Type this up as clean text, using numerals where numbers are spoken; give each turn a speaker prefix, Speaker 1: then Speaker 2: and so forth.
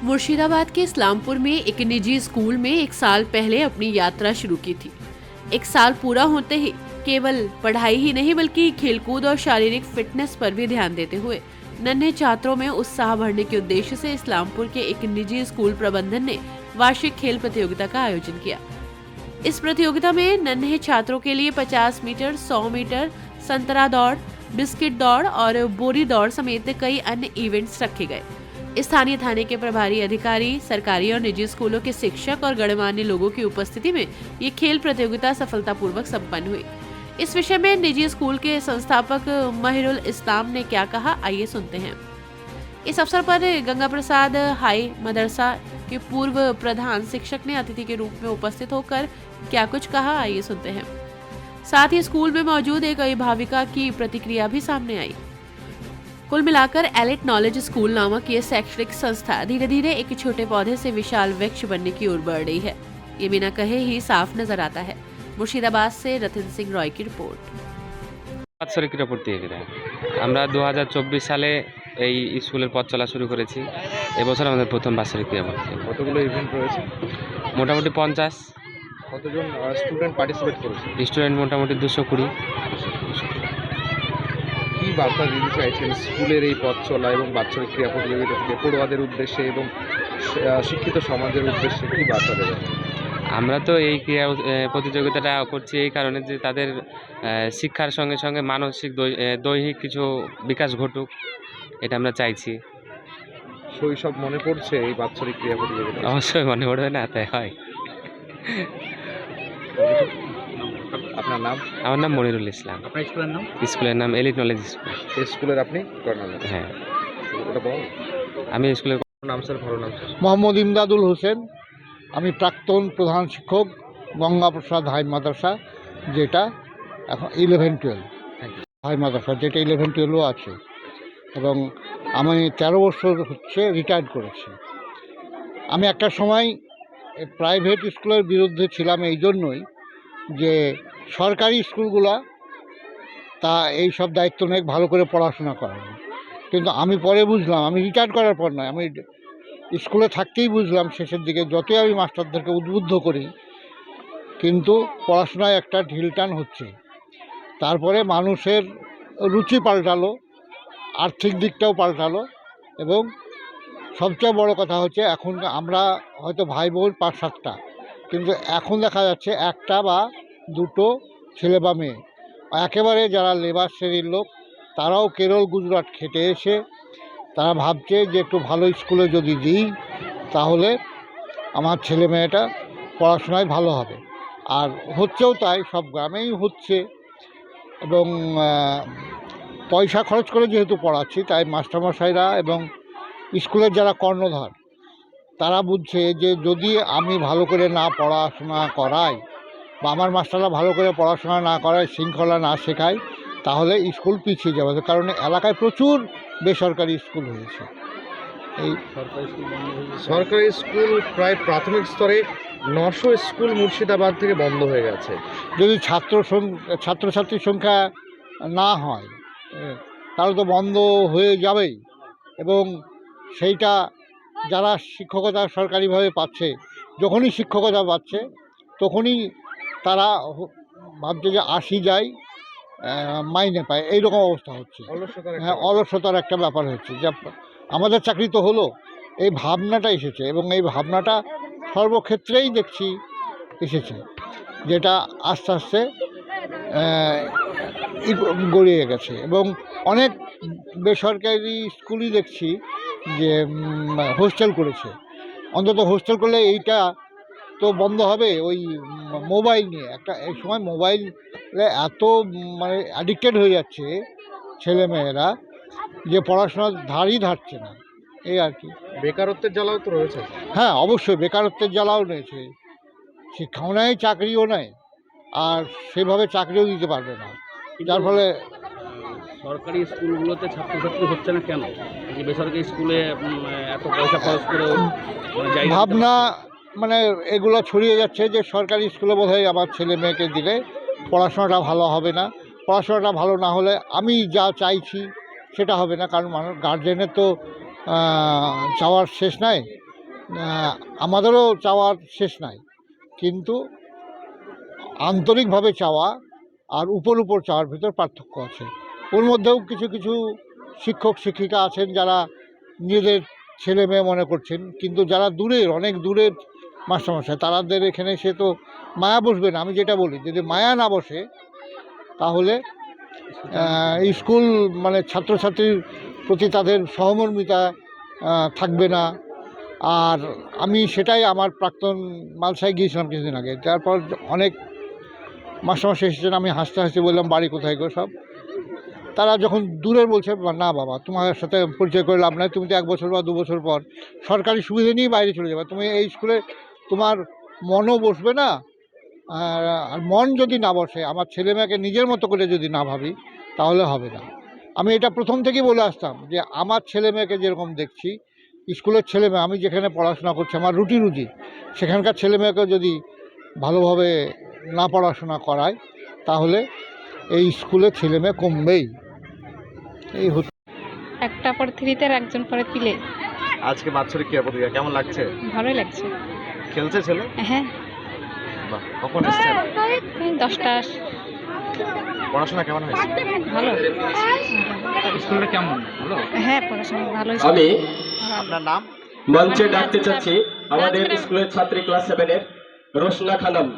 Speaker 1: मुर्शिदाबाद के इस्लामपुर में एक निजी स्कूल में एक साल पहले अपनी यात्रा शुरू की थी। एक साल पूरा होते ही केवल पढ़ाई ही नहीं बल्कि खेलकूद और शारीरिक फिटनेस पर भी ध्यान देते हुए नन्हे छात्रों में उत्साह भरने के उद्देश्य से इस्लामपुर के एक निजी स्कूल प्रबंधन ने वार्षिक खेल प्रतियोगिता का आयोजन किया। इस प्रतियोगिता में नन्हे छात्रों के लिए 50 मीटर, 100 मीटर, संतरा दौड़, बिस्किट दौड़ और बोरी दौड़ समेत कई अन्य इवेंट्स रखे गए। स्थानीय थाने के प्रभारी अधिकारी, सरकारी और निजी स्कूलों के शिक्षक और गणमान्य लोगों की उपस्थिति में ये खेल प्रतियोगिता सफलतापूर्वक संपन्न हुई। इस विषय में निजी स्कूल के संस्थापक महिरुल इस्लाम ने क्या कहा, आइए सुनते हैं। इस अवसर पर गंगा प्रसाद हाई मदरसा के पूर्व प्रधान शिक्षक ने अतिथि के रूप में उपस्थित होकर क्या कुछ कहा, आइए सुनते हैं। साथ ही स्कूल में मौजूद एक अभिभाविका की प्रतिक्रिया भी सामने आई। कुल मिलाकर एलिट नॉलेज स्कूल नामक ये शैक्षणिक संस्था धीरे धीरे एक छोटे पौधे से विशाल वृक्ष बनने की ओर बढ़ रही है। ये बिना कहे ही साफ नजर आता है। मुर्शिदाबाद से रतन सिंह रॉय की रिपोर्ट।
Speaker 2: বাৎসরিক ক্রীড়া প্রতিযোগিতা আমরা 2024 সালে এই স্কুলের পথ চলা শুরু করেছি। এবছর আমাদের প্রথম বাৎসরিক ক্রীড়া প্রতিযোগিতা।
Speaker 3: কতগুলো ইভেন্ট রয়েছে?
Speaker 2: মোটামুটি 50।
Speaker 3: কতজন স্টুডেন্ট পার্টিসিপেট করেছে?
Speaker 2: স্টুডেন্ট মোটামুটি 220।
Speaker 3: কি বার্তা দিতে চাইছেন স্কুলের এই পথ চলা এবং বাৎসরিক ক্রীড়া প্রতিযোগিতা থেকে পড়ুয়াদের উদ্দেশ্যে এবং শিক্ষিত সমাজের উদ্দেশ্যে কি বার্তা দেবেন?
Speaker 2: আমরা তো এই ক্রীড়া প্রতিযোগিতাটা করছি এই কারণে যে তাদের শিক্ষার সঙ্গে সঙ্গে মানসিক দৈহিক কিছু বিকাশ ঘটুক, এটা আমরা চাইছি।
Speaker 3: শৈশব মনে পড়ছে এই বাৎসরিক ক্রীড়া প্রতিযোগিতা?
Speaker 2: অবশ্যই মনে পড়বে না, তাই হয়।
Speaker 3: আপনার নাম?
Speaker 2: আমার নাম মনিরুল ইসলাম।
Speaker 3: আপনার স্কুলের নাম?
Speaker 2: স্কুলের নাম এলিট নলেজ স্কুল।
Speaker 3: এই স্কুলের আপনি কর্ণধার?
Speaker 2: হ্যাঁ,
Speaker 3: ওটা বল।
Speaker 2: আমি স্কুলের
Speaker 3: নাম স্যার, ভালো নাম স্যার?
Speaker 4: মোহাম্মদ ইমদাদুল হোসেন। আমি প্রাক্তন প্রধান শিক্ষক গঙ্গা প্রসাদ হাই মাদ্রাসা, যেটা এখন 11-12 হাই মাদ্রাসা, যেটা 11-12ও আছে, এবং আমি 13 বছর হচ্ছে রিটায়ার্ড করেছি। আমি একটা সময় প্রাইভেট স্কুলের বিরুদ্ধে ছিলাম এই জন্যই যে সরকারি স্কুলগুলা তা এই সব দায়িত্ব নিয়ে ভালো করে পড়াশোনা করানো। কিন্তু আমি পরে বুঝলাম, আমি রিটায়ার করার পর নয়, আমি স্কুলে থাকতেই বুঝলাম শেষের দিকে, যতই আমি মাস্টারদেরকে উদ্বুদ্ধ করি কিন্তু পড়াশোনায় একটা ঢিলটান হচ্ছে। তারপরে মানুষের রুচি পাল্টালো, আর্থিক দিকটাও পাল্টালো, এবং সবচেয়ে বড় কথা হচ্ছে এখন আমরা হয়তো ভাই বোন 5-7টা, কিন্তু এখন দেখা যাচ্ছে একটা বা দুটো ছেলে বা মেয়ে। একেবারে যারা লেবার শ্রেণীর লোক তারাও কেরল গুজরাট খেটে এসে তারা ভাবছে যে একটু ভালো স্কুলে যদি দিই তাহলে আমার ছেলে মেয়েটা পড়াশোনায় ভালো হবে। আর হচ্ছেও তাই, সব গ্রামেই হচ্ছে। এবং পয়সা খরচ করে যেহেতু পড়াচ্ছি, তাই মাস্টারমশাইরা এবং স্কুলের যারা কর্ণধার তারা বুঝছে যে যদি আমি ভালো করে না পড়াশোনা করাই বা আমার মাস্টাররা ভালো করে পড়াশোনা না করায়, শৃঙ্খলা না শেখায়, তাহলে স্কুল পিছিয়ে যাবে। কারণ এলাকায় প্রচুর বেসরকারি স্কুল হয়েছে। এই
Speaker 3: সরকারি স্কুল প্রায় প্রাথমিক স্তরে 900 স্কুল মুর্শিদাবাদ থেকে বন্ধ হয়ে গেছে।
Speaker 4: যদি ছাত্রছাত্রীর সংখ্যা না হয় তাহলে তো বন্ধ হয়ে যাবেই। এবং সেইটা যারা শিক্ষকতা সরকারিভাবে পাচ্ছে, যখনই শিক্ষকতা পাচ্ছে তখনই তারা ভাবছে যে 80 যায় মাইনে পায়, এইরকম অবস্থা হচ্ছে। হ্যাঁ, অলসতার একটা ব্যাপার হচ্ছে, যা আমাদের চাকরি তো হলো, এই ভাবনাটা এসেছে। এবং এই ভাবনাটা সর্বক্ষেত্রেই দেখছি এসেছে, যেটা আস্তে আস্তে গড়িয়ে গেছে। এবং অনেক বেসরকারি স্কুলই দেখছি যে হোস্টেল করেছে। অন্তত হোস্টেল করলে এইটা তো বন্ধ হবে। ওই মোবাইল নিয়ে একটা এই সময় মোবাইলে এত মানে অ্যাডিক্টেড হয়ে যাচ্ছে ছেলেমেয়েরা যে পড়াশোনার ধারই ধারছে না, এই আর কি।
Speaker 3: বেকারত্বের জ্বালাও তো রয়েছে।
Speaker 4: হ্যাঁ, অবশ্যই বেকারত্বের জ্বালাও রয়েছে। শিক্ষাও নেয়, চাকরিও নেয়, আর সেভাবে চাকরিও দিতে পারবে না, যার ফলে
Speaker 5: সরকারি স্কুলগুলোতে ছাত্রছাত্রী হচ্ছে না কেন? যে বেসরকারি স্কুলে এত পয়সা খরচ করে
Speaker 4: ভাবনা মানে এগুলো ছড়িয়ে যাচ্ছে যে সরকারি স্কুলে বোধহয় আমার ছেলে মেয়েকে দিলে পড়াশোনাটা ভালো হবে না। পড়াশোনাটা ভালো না হলে আমি যা চাইছি সেটা হবে না, কারণ মানুষ গার্জেনের তো চাওয়ার শেষ নাই। আমাদেরও চাওয়ার শেষ নাই, কিন্তু আন্তরিকভাবে চাওয়া আর উপর চাওয়ার ভিতর পার্থক্য আছে। ওর মধ্যেও কিছু কিছু শিক্ষক শিক্ষিকা আছেন যারা নিজেদের ছেলে মেয়ে মনে করছেন, কিন্তু যারা দূরের, অনেক দূরের মাস্টারমশাই, তাদের এখানে সে তো মায়া বসবে না। আমি যেটা বলি, যদি মায়া না বসে তাহলে স্কুল মানে ছাত্রছাত্রীর প্রতি তাদের সহমর্মিতা থাকবে না। আর আমি সেটাই আমার প্রাক্তন মালসায় গিয়েছিলাম কিছুদিন আগে, তারপর অনেক মাস্টারমশাই এসেছেন, আমি হাসতে হাসতে বললাম বাড়ি কোথায় গো সব। তারা যখন দূরের বলছে, না বাবা তোমার সাথে পরিচয় করে লাভ নাই, তুমি তো 1 বছর বা 2 বছর পর সরকারি সুবিধা নিয়ে বাইরে চলে যাবে, তুমি এই স্কুলে তোমার মনও বসবে না। আর মন যদি না বসে, আমার ছেলে মেয়েকে নিজের মতো করে যদি না ভাবি তাহলে হবে না। আমি এটা প্রথম থেকেই বলে আসতাম যে আমার ছেলে মেয়েকে যেরকম দেখছি, স্কুলের ছেলে মেয়ে, আমি যেখানে পড়াশোনা করছি আমার রুটি সেখানকার ছেলে মেয়েকে যদি ভালোভাবে না পড়াশোনা করায় তাহলে এই স্কুলের ছেলে মেয়ে কমবেই। এই হচ্ছে
Speaker 6: একটা পরে 3-তে আর একজন পরে পিলে।
Speaker 3: আজকে বাৎসরিক ক্রীড়া প্রতিযোগিতা কেমন লাগছে?
Speaker 6: ভালোই লাগছে।
Speaker 3: খেলছে ছেলে?
Speaker 6: হ্যাঁ,
Speaker 3: বাহ, কখন এসছেন?
Speaker 6: 10টা।
Speaker 3: পড়াশোনা কেমন হয়েছে?
Speaker 6: ভালো।
Speaker 5: স্কুলটা কেমন? ভালো।
Speaker 6: হ্যাঁ, পড়াশোনা ভালোই।
Speaker 7: আমি
Speaker 3: আপনার নাম?
Speaker 7: মঞ্চে ডাকতে চাচ্ছি আমাদের স্কুলের ছাত্রী ক্লাস 7-এর রোশনা খানম।